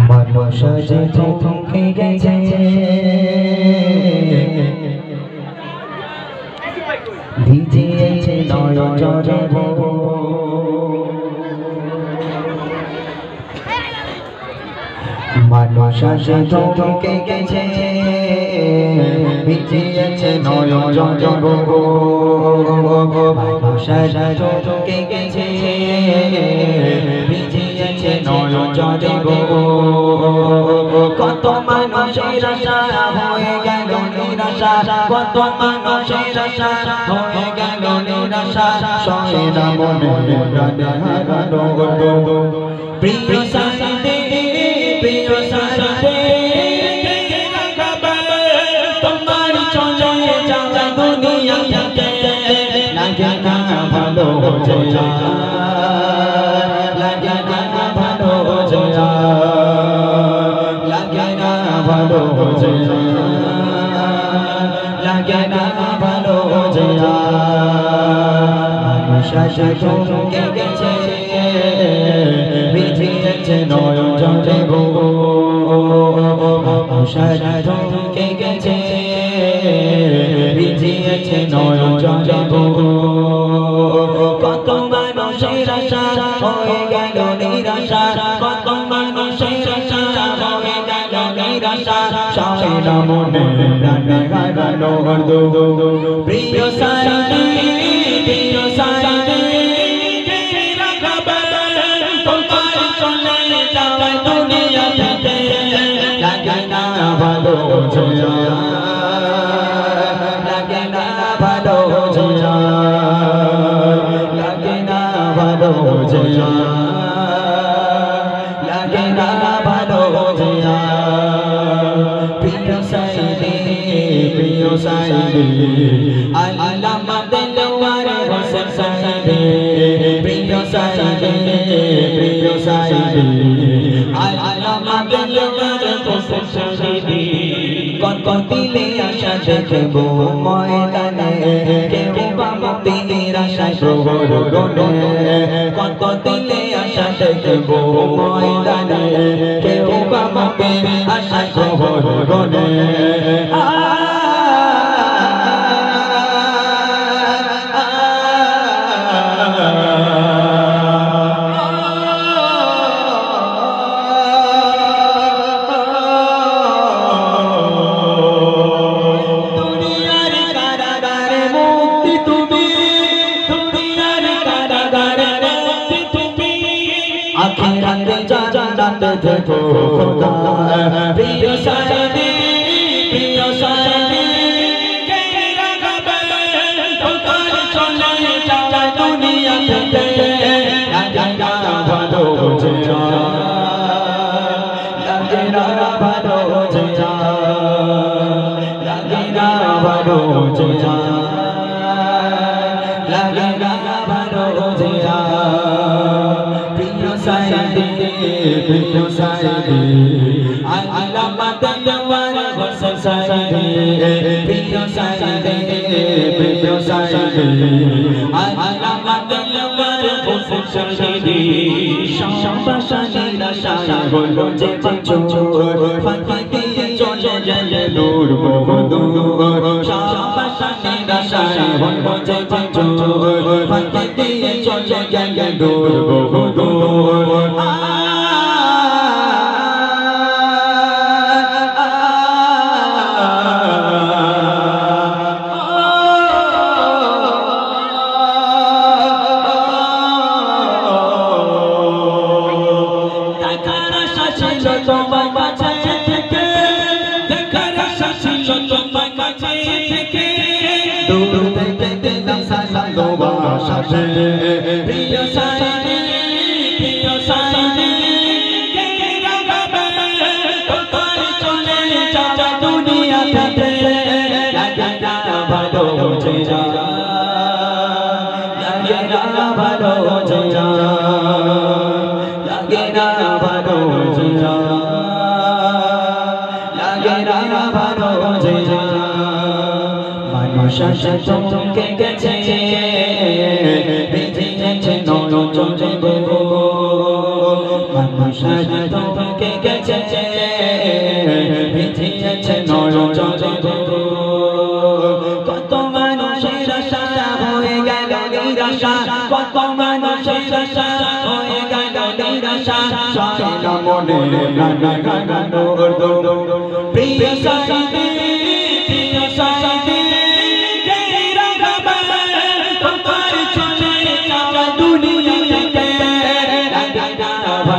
মানুষ যে থমকে গেছে ভিজিয়েছে নয়নজরে মানুষ যে থমকে গেছে ভিজিয়েছে নয়নজরে মানুষ যে থমকে গেছে ভিজিয়েছে নয়নজরে কত মানুষের আশা হয়ে গেল নিরাশা কত মানুষের আশা হয়ে গেল নিরাশা সয়ে না মনে প্রাণে হারানো প্রিয় সাথী প্রিয় সাথী তোমার চলে যাওয়া দুনিয়া থেকে লাগে না ভালো যায় লাগে না ভালো যায় লাগে না ভালো যায় মানুষ যে থমকে গেছে ভিজিয়েছে নয়নজরে মানুষ যে থমকে গেছে ভিজিয়েছে নয়নজরে কত মানুষের আশা হয়ে গেল নিরাশা কত মানুষের আশা হয়ে গেল নিরাশা সয়ে না মনে প্রাণে হারানো প্রিয় সাথী প্রিয় সাথী তোমার চলে যাওয়া দুনিয়া থেকে লাগে না ভালো যায় লাগে না ভালো যায় লাগে না ভালো যায় লাগে না ভালো যায় প্রিয় সাথী প্রিয় সাথী আল্লামা দিলওয়ার হোসেন সাথী প্রিয় সাথী প্রিয় সাথী আল্লামা দিলওয়ার হোসেন সাথী কত দিলে আশা দেখবো ময়দানে কেউ বা মুক্তির আশায় প্রহর গনে কত দিলে আশা দেখবো ময়দানে কেউ বা মুক্তির আশায় প্রহর গনে আখিরাতে জান্নাতে দেখো খোদা প্রিয় সাথী প্রিয় সাথী কে রাখবে তোমার চলে যাওয়া দুনিয়া থেকে লাগে না ভালো যায় লাগে না ভালো যায় লাগে না ভালো যায় লাগে না ভালো যায় প্রিয় সাথী আল্লামা দিলওয়ার হোসেন সাথী প্রিয় সাথী প্রিয় সাথী আল্লামা দিলওয়ার হোসেন সাথী সম্ভাষা নিরাশা হলো যে চোর ফাঁকি দিয়ে চলে গেল নূর বহুদূর সম্ভাষা নিরাশা হলো যে চোর ফাঁকি দিয়ে চলে গেল নূর বহুদূর তোমার কাছে থেকে দেখার আশা ছিল তোমার কাছে থেকে দূর থেকে দিলাম সালাম তোমার সাথে প্রিয় সাথী প্রিয় সাথী কে রাখবে তোমার চলে যাওয়া দুনিয়া থেকে লাগে না ভালো যায় লাগে না ভালো যায় লাগে না ভালো যায় লাগে না ভালো যায় মানুষ যে থমকে গেছে ভিজিয়েছে নয়নজরে মানুষ তোমাকে গেছে ভিজিয়েছে নর চলে কত মানুষের আশা হয়ে গেল নিরাশা কত মানুষের আশা হয়ে গেল নিরাশা সয়ন মনে নানা গানো প্রিয় সাথী প্রিয় সাথী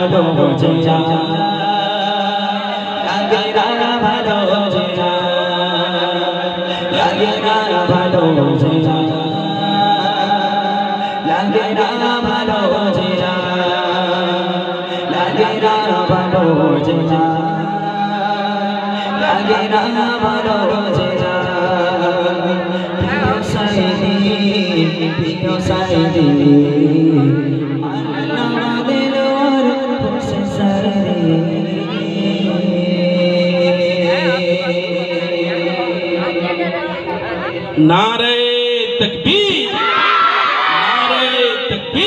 ভালো জিয়া লাগে না ভালো জিয়া লাগে না ভালো জিয়া লাগে না ভালো জিয়া লাগে না ভালো জিয়া লাগে না ভালো জিয়া প্রিয় সাইদি नारे